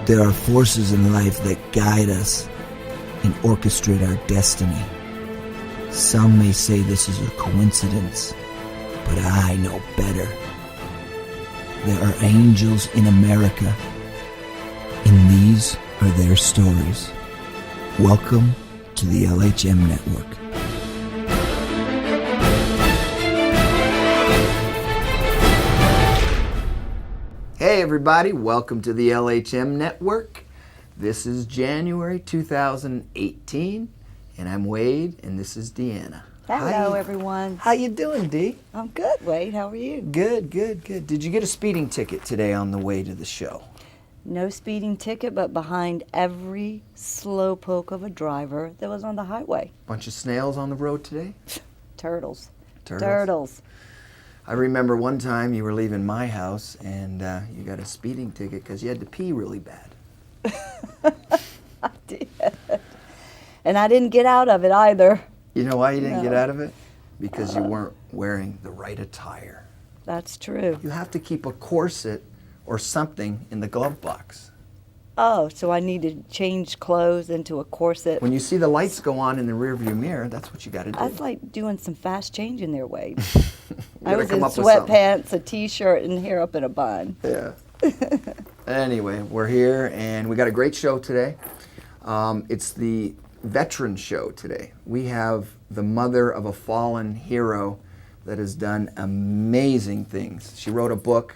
There are forces in life that guide us and orchestrate our destiny. Some may say this is a coincidence, but I know better. There are angels in America, and these are their stories. Welcome to the LHM Network. Hey everybody, welcome to the LHM Network. This is January 2018, and I'm Wade, and this is Deanna. Hello, everyone. How you doing, Dee? I'm good, Wade. How are you? Good. Did you get a speeding ticket today on the way to the show? No speeding ticket, but behind every slowpoke of a driver that was on the highway. Bunch of snails on the road today? Turtles. I remember one time you were leaving my house and you got a speeding ticket because you had to pee really bad. I did. And I didn't get out of it either. You know why you didn't get out of it? Because you weren't wearing the right attire. That's true. You have to keep a corset or something in the glove box. Oh, so I need to change clothes into a corset. When you see the lights go on in the rearview mirror, that's what you got to do. That's like doing some fast changing there, Wade. You I was come in up with something. sweatpants, a t-shirt, and hair up in a bun. Yeah. Anyway, we're here, and we got a great show today. It's the veteran show today. We have the mother of a fallen hero that has done amazing things. She wrote a book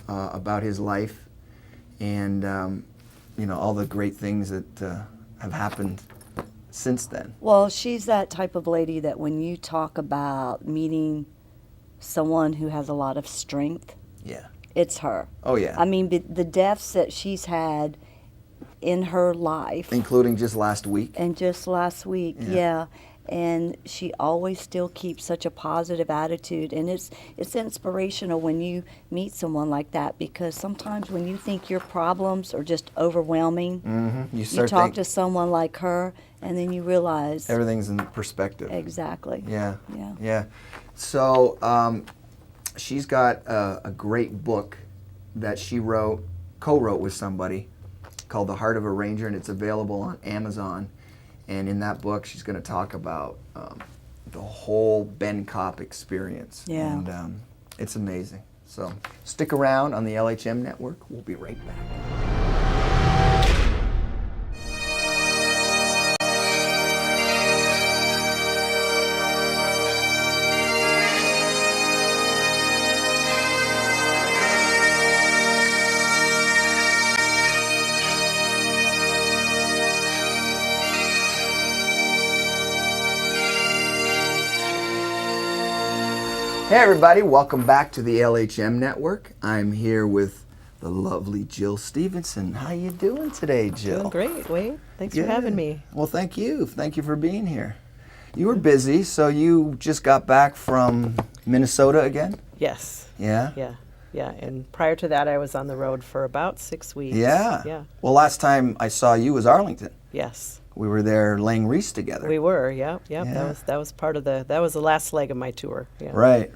about his life, and all the great things that have happened since then. Well, she's that type of lady that when you talk about meeting someone who has a lot of strength, Yeah. it's her. Oh, yeah. I mean, the deaths that she's had in her life. Including just last week. And just last week, yeah. And she always still keeps such a positive attitude. And it's inspirational when you meet someone like that, because sometimes when you think your problems are just overwhelming, You you talk to someone like her, and then you realize everything's in perspective. Exactly. Yeah. So she's got a great book that she co-wrote with somebody called The Heart of a Ranger, and it's available on Amazon. And in that book, she's going to talk about the whole Ben Kopp experience. Yeah. And it's amazing. So stick around on the LHM Network. We'll be right back. Hey everybody, welcome back to the LHM Network. I'm here with the lovely Jill Stevenson. How you doing today, Jill? Doing great, Wade. Thanks for having me. Well, thank you. Thank you for being here. You were busy, so you just got back from Minnesota again? Yes. Yeah? Yeah. And prior to that, I was on the road for about 6 weeks. Yeah. Well, last time I saw you was Arlington. Yes. We were there laying wreaths together. We were, yep. Yeah. That was part of that was the last leg of my tour. Yeah. Right.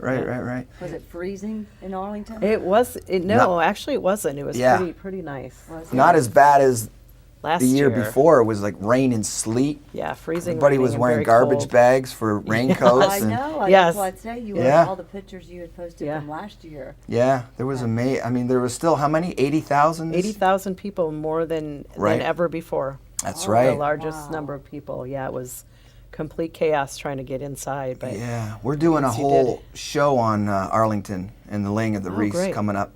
Was it freezing in Arlington? Actually it wasn't. It was pretty nice. Not as bad as Last the year year before. It was like rain and sleet. Yeah, freezing. Everybody was raining, and wearing very garbage cold. bags for raincoats. I know. Yes. That's what I'd say. You Yeah. were all the pictures you had posted from last year. Yeah, there was there was still how many? 80,000? 80,000 people more than ever before. That's right. The largest number of people. Yeah, it was complete chaos trying to get inside. But yeah, we're doing a whole show on Arlington and the laying of the wreaths coming up.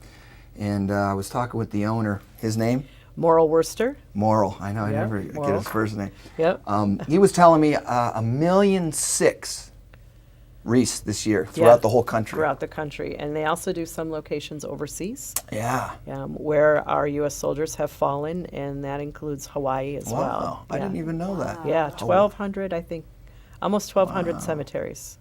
And I was talking with the owner. His name? Morrill Worcester. Morrill. I know. I never Morrill. get his first name. Yep. He was telling me 1.6 million wreaths this year throughout the whole country. Throughout the country. And they also do some locations overseas. Yeah. Where our U.S. soldiers have fallen, and that includes Hawaii as well. Wow. I didn't even know that. Yeah, 1,200, I think, almost 1,200 cemeteries.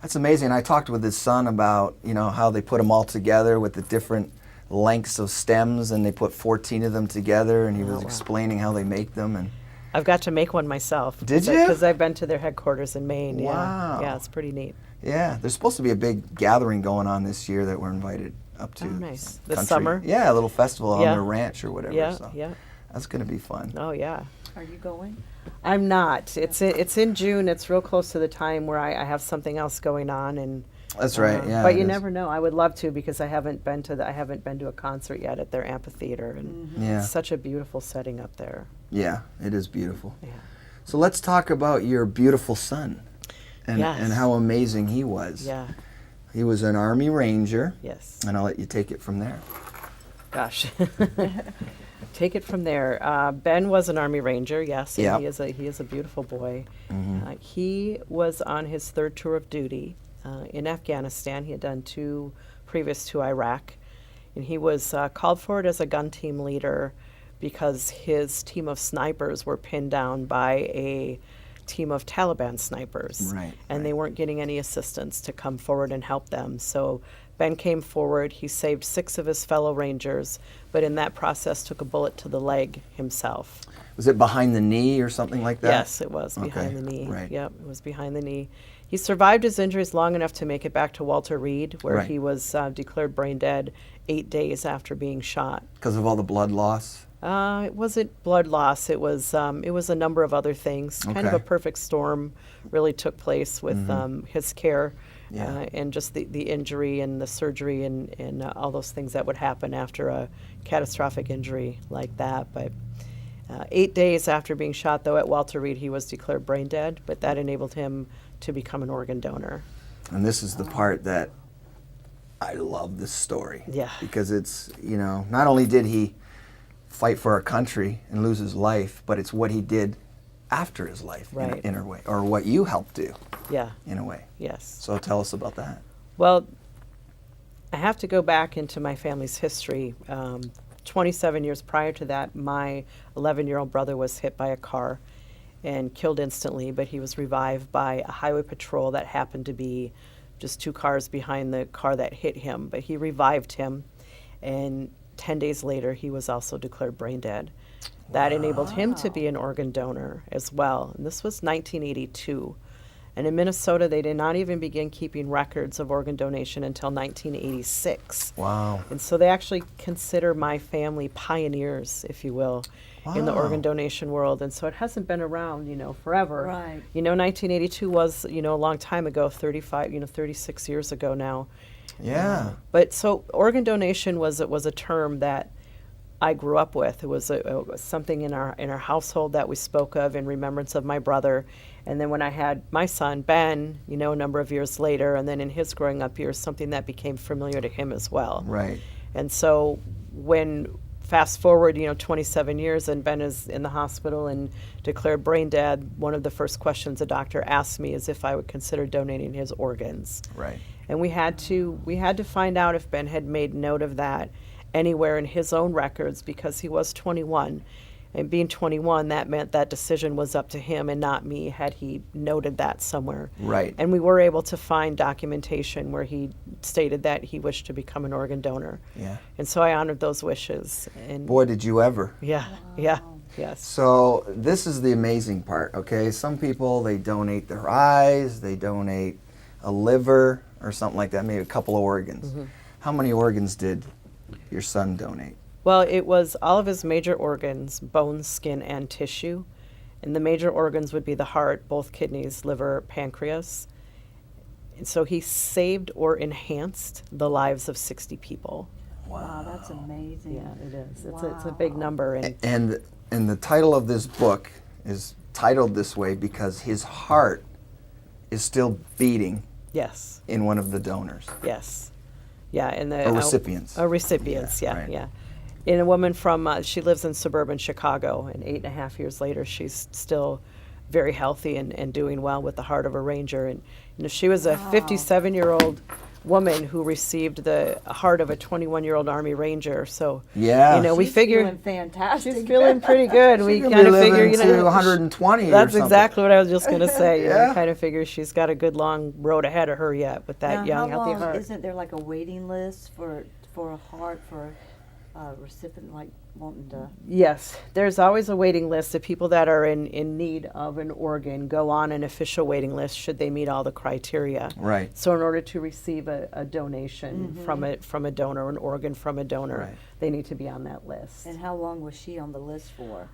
That's amazing. I talked with his son about, how they put them all together with the different lengths of stems, and they put 14 of them together, and he was explaining how they make them. And I've got to make one myself. Did you? Because I've been to their headquarters in Maine. Wow. Yeah, it's pretty neat. Yeah, there's supposed to be a big gathering going on this year that we're invited up to Oh, nice. This country. summer? Yeah, a little festival Yeah. on their ranch or whatever. Yeah, so yeah. that's going to be fun. Oh, yeah. Are you going? I'm not. It's in June. It's real close to the time where I have something else going on, and That's right. Yeah, but it you is. never know. I would love to, because I haven't been to a concert yet at their amphitheater, and Yeah. it's such a beautiful setting up there. Yeah, it is beautiful. Yeah. So let's talk about your beautiful son and Yes. how amazing he was. Yeah. He was an Army Ranger, Yes. and I'll let you take it from there. Gosh. Take it from there. Ben was an Army Ranger, yes, and Yep. he is a beautiful boy. He was on his third tour of duty in Afghanistan. He had done 2 previous to Iraq, and he was called forward as a gun team leader because his team of snipers were pinned down by a team of Taliban snipers, Right, and they weren't getting any assistance to come forward and help them. So Ben came forward. He saved 6 of his fellow Rangers, but in that process took a bullet to the leg himself. Was it behind the knee or something like that? Yes, it was Okay, behind the knee. right. Yep, it was behind the knee. He survived his injuries long enough to make it back to Walter Reed, where Right. he was declared brain dead 8 days after being shot. Because of all the blood loss? It wasn't blood loss. It was a number of other things. Kind of Okay. a perfect storm really took place with his care, Yeah. and just the injury and the surgery and all those things that would happen after a catastrophic injury like that. But 8 days after being shot, though, at Walter Reed, he was declared brain dead, but that enabled him to become an organ donor. And this is the part that I love this story. Yeah. Because it's, not only did he fight for our country and lose his life, but it's what he did after his life Right. in a way, or what you helped do Yeah, in a way. yes. So tell us about that. Well, I have to go back into my family's history. 27 years prior to that, my 11-year-old brother was hit by a car and killed instantly, but he was revived by a highway patrol that happened to be just 2 cars behind the car that hit him. But he revived him, and 10 days later, he was also declared brain dead. That enabled him to be an organ donor as well. And this was 1982. And in Minnesota, they did not even begin keeping records of organ donation until 1986. Wow. And so they actually consider my family pioneers, if you will, in the Wow. organ donation world. And so it hasn't been around, forever. Right. 1982 was, a long time ago, 36 years ago now. Yeah. But so organ donation was a term that I grew up with. It was something in our household that we spoke of in remembrance of my brother. And then when I had my son Ben, a number of years later, and then in his growing up years, something that became familiar to him as well. Right. And so when fast forward, 27 years, and Ben is in the hospital and declared brain dead, one of the first questions the doctor asked me is if I would consider donating his organs. Right. And we had to find out if Ben had made note of that anywhere in his own records, because he was 21. And being 21, that meant that decision was up to him and not me, had he noted that somewhere. Right. And we were able to find documentation where he stated that he wished to become an organ donor. Yeah. And so I honored those wishes. And Boy, did you ever. yeah, yeah, yes. So this is the amazing part, okay? Some people, they donate their eyes, they donate a liver or something like that, maybe a couple of organs. Mm-hmm. How many organs did your son donate? Well, it was all of his major organs, bone, skin, and tissue. And the major organs would be the heart, both kidneys, liver, pancreas. And so he saved or enhanced the lives of 60 people. Wow, that's amazing. Yeah, it is. It's a big number. And And the title of this book is titled this way because his heart is still beating yes, in one of the donors. yes. Yeah, and the Or recipients. Recipients, Yeah, yeah, right. yeah. And a woman from she lives in suburban Chicago, and 8.5 years later, she's still very healthy and doing well with the heart of a ranger. And she was a 57-year-old woman who received the heart of a 21-year-old Army Ranger. So Yeah. we She's figure feeling fantastic. she's feeling pretty good. We She's gonna kind be of figure, living to 120 or that's something. exactly what I was just going to say. Yeah. Kind of figure she's got a good long road ahead of her yet with that Now, young, how healthy long, heart. isn't there like a waiting list for a heart for? recipient like wanting to? Yes, there's always a waiting list of people that are in need of an organ go on an official waiting list should they meet all the criteria. Right. So in order to receive a donation from a donor, an organ from a donor, Right. they need to be on that list. And how long was she on the list for?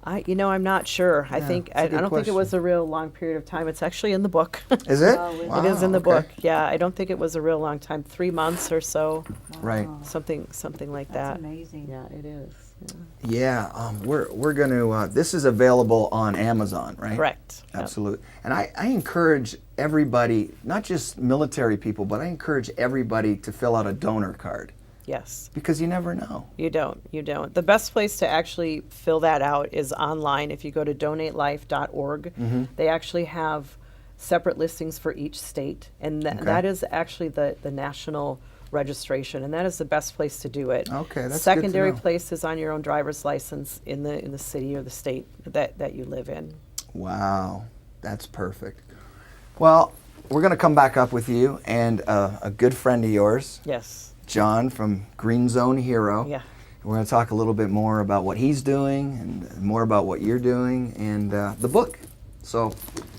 I'm not sure. I think that's a I good don't think it was question. a real long period of time. It's actually in the book. Is it? Oh, is it? It is in the okay. book. Yeah, I don't think it was a real long time. 3 months or so, Right. something like That's that. amazing. Yeah, it is. Yeah, we're going to, this is available on Amazon, right? Correct. Yep. Absolutely. And I encourage everybody, not just military people, but I encourage everybody to fill out a donor card Yes. because you never know. You don't. The best place to actually fill that out is online. If you go to donatelife.org, they actually have separate listings for each state, and Okay. that is actually the national registration, and that is the best place to do it. Okay, that's good to Secondary know. place is on your own driver's license in the city or the state that you live in. Wow, that's perfect. Well, we're going to come back up with you and a good friend of yours, Yes. John from Green Zone Hero. Yeah. We're going to talk a little bit more about what he's doing and more about what you're doing and the book. So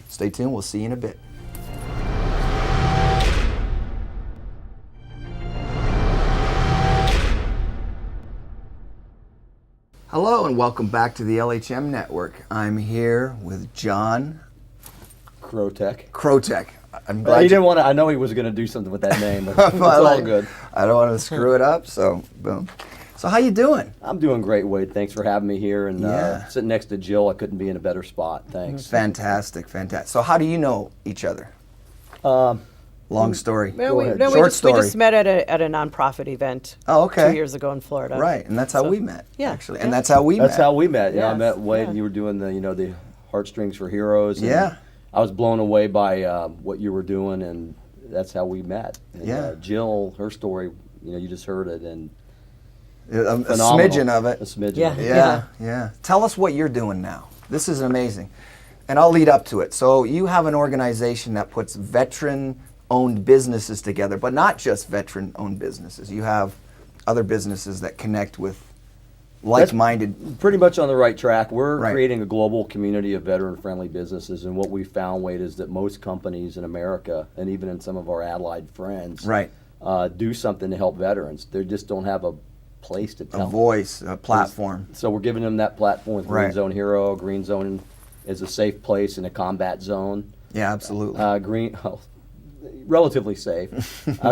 stay tuned. We'll see you in a bit. Hello and welcome back to the LHM Network. I'm here with John Crotech. Crotek. I'm He glad didn't want to. I know he was going to do something with that name, but it's Well, all good. I don't want to screw it up, so boom. So how you doing? I'm doing great, Wade. Thanks for having me here. And Yeah. sitting next to Jill, I couldn't be in a better spot. Thanks. Fantastic, fantastic. So how do you know each other? Um, Long story. Go ahead. We Short just story. met at a nonprofit event. Oh, okay. 2 years ago in Florida. Right, and that's how So- we met. yeah, actually, yeah. and that's how we That's met. how we met. I Yes, met Wade, yeah. and you were doing the Heartstrings for Heroes. And Yeah. I was blown away by what you were doing, and that's how we met. And, Yeah. Jill, her story, you just heard it, and A phenomenal. smidgen of it. A smidgen. Yeah. Of it. Yeah, yeah. Tell us what you're doing now. This is amazing, and I'll lead up to it. So you have an organization that puts veteran-owned businesses together, but not just veteran-owned businesses. You have other businesses that connect with like-minded. Pretty much on the right track. We're Right. creating a global community of veteran-friendly businesses, and what we found, Wade, is that most companies in America, and even in some of our allied friends, Right. do something to help veterans. They just don't have a place to A tell. voice, a platform. So we're giving them that platform with Green Right. Zone Hero. Green Zone is a safe place in a combat zone. Yeah, absolutely. Relatively safe.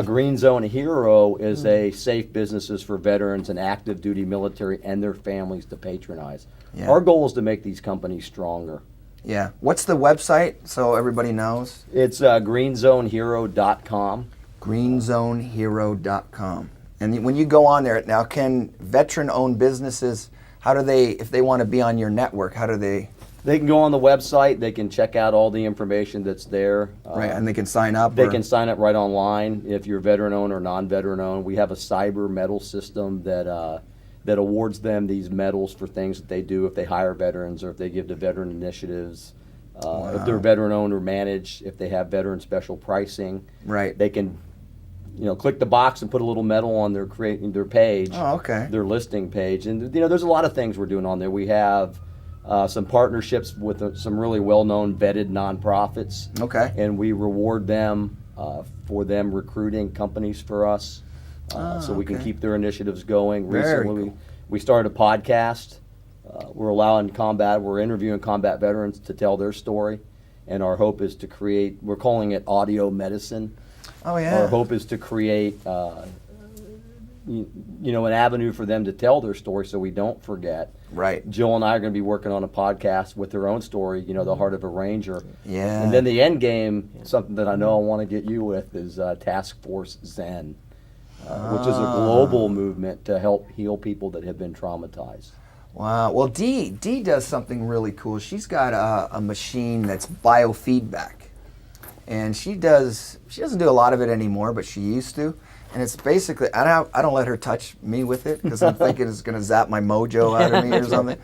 Green Zone Hero is a safe businesses for veterans and active duty military and their families to patronize. Yeah. Our goal is to make these companies stronger. Yeah. What's the website so everybody knows? It's greenzonehero.com. Greenzonehero.com. And when you go on there now, can veteran-owned businesses, how do they, if they want to be on your network, how do they? They can go on the website. They can check out all the information that's there. Right, and they can sign up. They or- can sign up right online if you're veteran-owned or non-veteran-owned. We have a cyber medal system that awards them these medals for things that they do if they hire veterans or if they give to veteran initiatives. If they're veteran-owned or managed, if they have veteran special pricing, Right. they can, click the box and put a little medal on their page, Oh, okay. their listing page, and there's a lot of things we're doing on there. We have some partnerships with some really well-known vetted nonprofits. Okay. And we reward them for them recruiting companies for us, so we can okay. keep their initiatives going. Very Recently, cool. we started a podcast. We're interviewing combat veterans to tell their story, and our hope is to create. We're calling it audio medicine. Oh, yeah. Our hope is to create, an avenue for them to tell their story, so we don't forget. Right. Jill and I are going to be working on a podcast with their own story, the heart of a Ranger. Yeah. And then the end game, something that I know I want to get you with, is Task Force Zen, which is a global movement to help heal people that have been traumatized. Wow. Well, Dee does something really cool. She's got a machine that's biofeedback. And she doesn't do a lot of it anymore, but she used to. And it's basically, I don't let her touch me with it because I'm thinking it's going to zap my mojo out of me or something.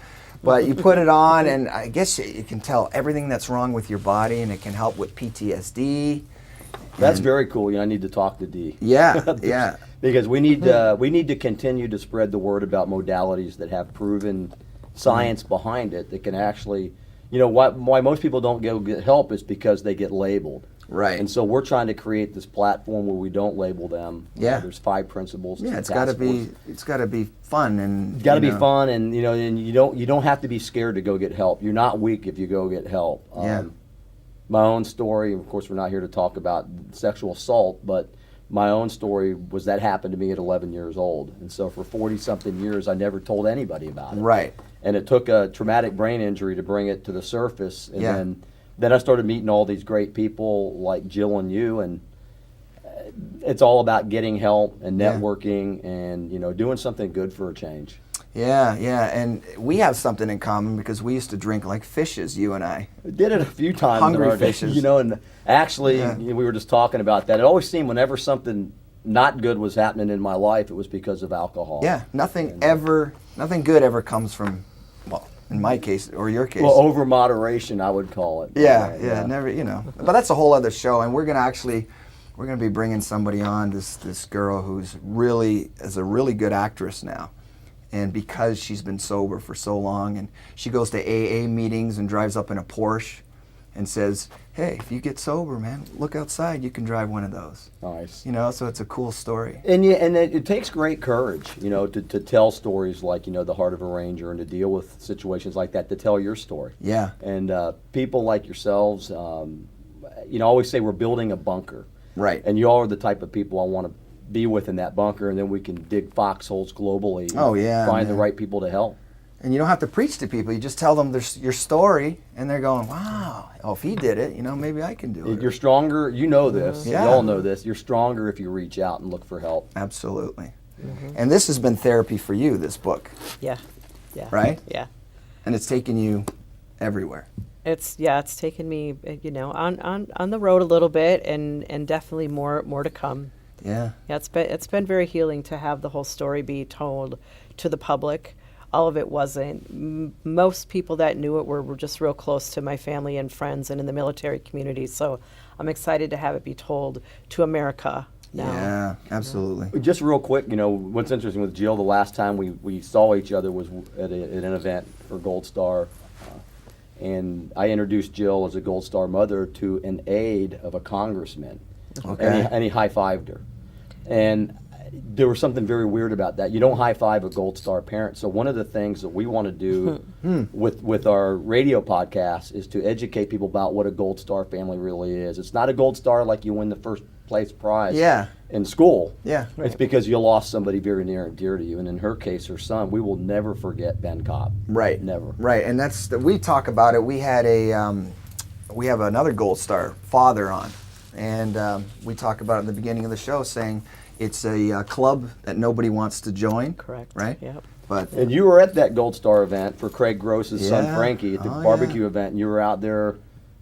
But you put it on, and I guess you can tell everything that's wrong with your body, and it can help with PTSD. That's And- very cool. I need to talk to Dee. Yeah, yeah. Because we need to continue to spread the word about modalities that have proven science behind it that can actually, why most people don't get help is because they get labeled. Right. And so we're trying to create this platform where we don't label them. Yeah. There's 5 principles. Yeah, to it's the got to task be force. it's got to be fun and Got to you be know, fun, and and you don't have to be scared to go get help. You're not weak if you go get help. Yeah. My own story, of course, we're not here to talk about sexual assault, but my own story was that happened to me at 11 years old, and so for 40-something years, I never told anybody about it. Right. And it took a traumatic brain injury to bring it to the surface, and Yeah. then I started meeting all these great people like Jill and you, and it's all about getting help and Yeah. networking and doing something good for a change. Yeah, and we have something in common because we used to drink like fishes, you and I. We did it a few times. Hungry in our day, fishes. and actually Yeah. we were just talking about that. It always seemed whenever something not good was happening in my life, it was because of alcohol. Yeah, nothing good ever comes from, well, in my case or your case. Well, over moderation, I would call it. Yeah, never, But that's a whole other show, and we're gonna be bringing somebody on. This girl who's is a really good actress now, and because she's been sober for so long, and she goes to AA meetings and drives up in a Porsche, and says, "Hey, if you get sober, man, look outside. You can drive one of those." Nice. So it's a cool story. And it takes great courage, to tell stories like the heart of a ranger and to deal with situations like that, to tell your story. Yeah, And people like yourselves, always say we're building a bunker. right. And you all are the type of people I want to be with in that bunker, and then we can dig foxholes globally. Oh, yeah, Find the man. right people to help. And you don't have to preach to people. You just tell them your story, and they're going, "Wow, oh, if he did it, maybe I can do it." You're stronger. You know this. Yeah. You all know this. You're stronger if you reach out and look for help. Absolutely. And this has been therapy for you, this book, Yeah. right? Yeah. And it's taken you everywhere. It's taken me, on the road a little bit, and definitely more to come. Yeah. Yeah, it's been very healing to have the whole story be told to the public. All of it wasn't. Most people that knew it were just real close to my family and friends and in the military community. So I'm excited to have it be told to America now. Yeah, absolutely. Just real quick, what's interesting with Jill, the last time we saw each other was at an event for Gold Star. And I introduced Jill as a Gold Star mother to an aide of a congressman. Okay. And he high-fived her. And there was something very weird about that. You don't high-five a Gold Star parent. So one of the things that we want to do with our radio podcast is to educate people about what a Gold Star family really is. It's not a Gold Star like you win the first place prize Yeah. in school. Yeah. It's because you lost somebody very near and dear to you. And in her case, her son, we will never forget Ben Kopp. Right. Never. Right. And we talk about it. We had we have another Gold Star father on, and we talk about it in the beginning of the show, saying it's a club that nobody wants to join. Correct. Right. Yep. But And you were at that Gold Star event for Craig Gross's son Yeah. Frankie at the Oh, barbecue yeah. event, and you were out there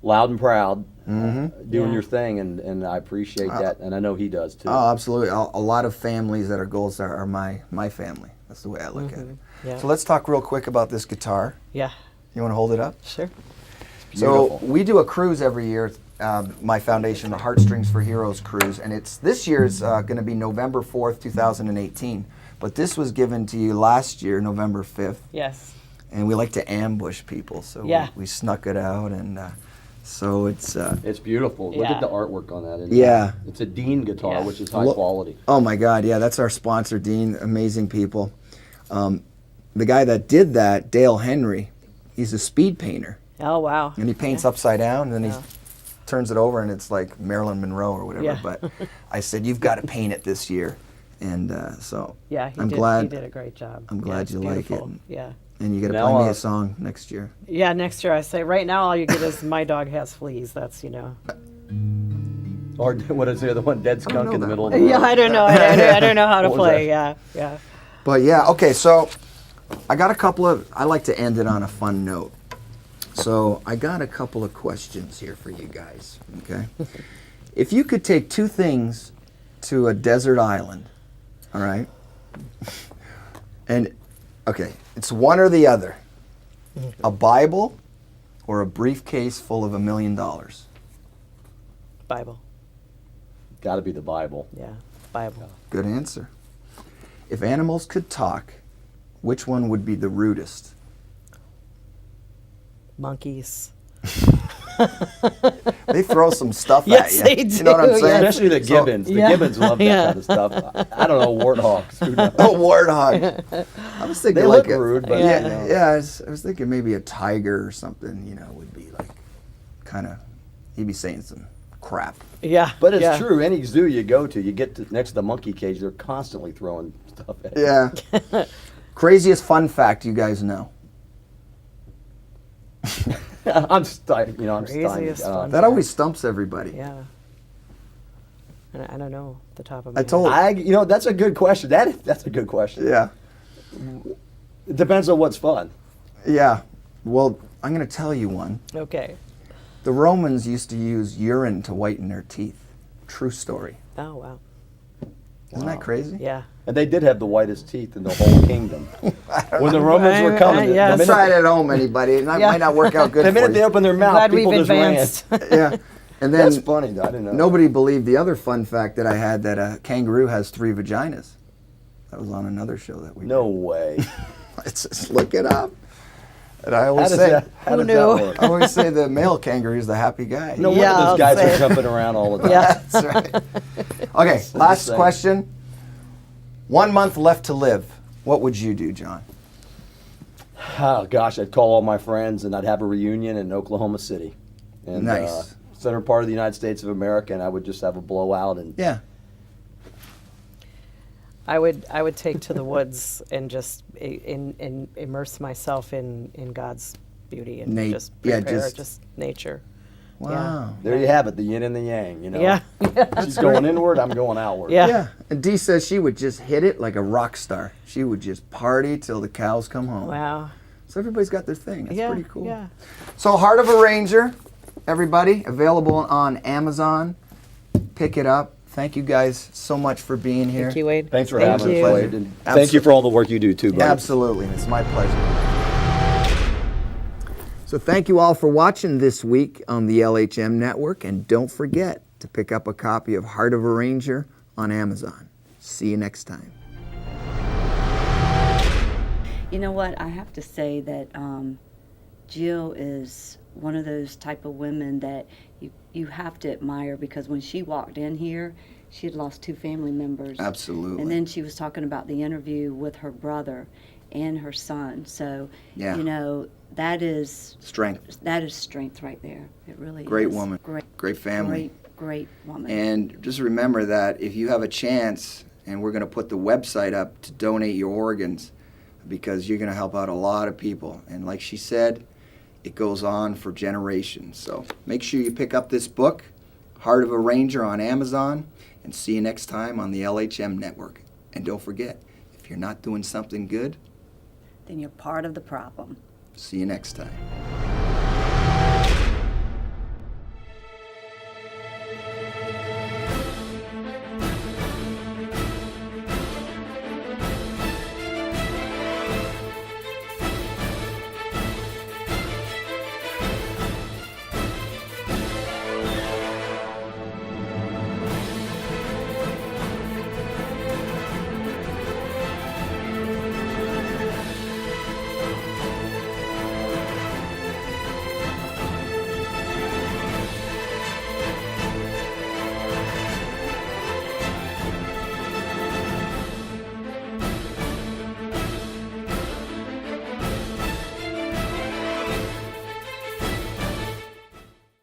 loud and proud doing Yeah. your thing, and I appreciate that, and I know he does too. oh, absolutely. A lot of families that are Gold Star are my family. That's the way I look at it. Yeah. So let's talk real quick about this guitar. Yeah. You want to hold it up? Sure. So Beautiful. we do a cruise every year. My foundation, the Heartstrings for Heroes cruise, and this year's going to be November 4th, 2018. But this was given to you last year, November 5th, Yes. and we like to ambush people, so Yeah. we snuck it out, and so it's It's beautiful. Look Yeah. at the artwork on that. Yeah. It's a Dean guitar, Yeah. which is high Lo- quality. oh my God, yeah, that's our sponsor, Dean. Amazing people. The guy that did that, Dale Henry, he's a speed painter, Oh, wow. and he paints Yeah. upside down, and then Yeah. he turns it over, and it's like Marilyn Monroe or whatever. Yeah. But I said, you've got to paint it this year, and so Yeah, I'm he glad. did a great job. I'm Yeah, glad it's you like it. beautiful. Yeah. And you got to Now, play me a song next year. Yeah, next year I say, right now all you get is My Dog Has Fleas. That's, Or what is the other one? Dead Skunk know in the that middle of one. the Yeah, road. I don't know. I don't know how to What was play. that? Yeah. But yeah, okay, so I got I like to end it on a fun note. So I got a couple of questions here for you guys, okay? If you could take two things to a desert island, all right? And, okay, it's one or the other. A Bible or a briefcase full of $1 million? Bible. Got to be the Bible. Yeah. Bible. Good answer. If animals could talk, which one would be the rudest? Monkeys. They throw some stuff Yes, at you. they You know what I'm do, saying? Especially the gibbons. The Yeah. gibbons love that Yeah. kind of stuff. I don't know, warthogs. Who knows? Oh, warthog. I was thinking They like look rude, but, yeah, you know. yeah. I was thinking maybe a tiger or something. You know, would be like kind of. He'd be saying some crap. Yeah. But it's yeah. true. Any zoo you go to, you get to, next to the monkey cage, they're constantly throwing stuff at you. Yeah. Craziest fun fact you guys know. I'm stunned. I'm Craziest stunned. fun That always stumps everybody. Yeah. And I don't know the top of I my told- head. That's a good question. That's a good question. Yeah. It depends on what's fun. Yeah. Well, I'm going to tell you one. Okay. The Romans used to use urine to whiten their teeth. True story. Oh, wow. Isn't that crazy? Yeah. And they did have the whitest teeth in the whole kingdom. When the Romans were coming, Yeah. Don't the try it minute, at home, anybody. It Yeah. might not work out good the for minute they you. opened their mouth, Glad people we've just advanced. Yeah. And then That's funny, though. I didn't know. nobody believed the other fun fact that I had, that a kangaroo has 3 vaginas. That was on another show that we No way. did. Just look it up. And I How always does say, that, how Who does that knew? work? I always say the male kangaroo is the happy guy. No Yeah, wonder I'll those guys say are it. jumping around all the time. Yeah. That's right. Okay, last insane. question. 1 month left to live. What would you do, John? Oh gosh, I'd call all my friends and I'd have a reunion in Oklahoma City. And, Nice. Center part of the United States of America, and I would just have a blowout and Yeah. I would take to the woods and just immerse myself in God's beauty and just yeah, prepare just- just nature. Wow. there you have it, the yin and the yang. Yeah. She's going inward, I'm going outward. Yeah. Yeah. And Dee says she would just hit it like a rock star. She would just party till the cows come home. Wow. So everybody's got their thing. That's Yeah. pretty cool. Yeah. So Heart of a Ranger, everybody, available on Amazon. Pick it up. Thank you guys so much for being here. Thank you, Wade. Thanks for Thank having you. us, Wade. And thank you for all the work you do too, buddy. Absolutely. It's my pleasure. So thank you all for watching this week on the LHM Network, and don't forget to pick up a copy of Heart of a Ranger on Amazon. See you next time. You know what? I have to say that Jill is one of those type of women that you have to admire, because when she walked in here, she had lost 2 family members. Absolutely. And then she was talking about the interview with her brother and her son. So, Yeah. you know, that is Strength. strength right there. It really Great is. woman. Great family. Great woman. And just remember that if you have a chance, and we're going to put the website up to donate your organs, because you're going to help out a lot of people. And like she said, it goes on for generations. So make sure you pick up this book, Heart of a Ranger, on Amazon, and see you next time on the LHM Network. And don't forget, if you're not doing something good, Then you're part of the problem. see you next time.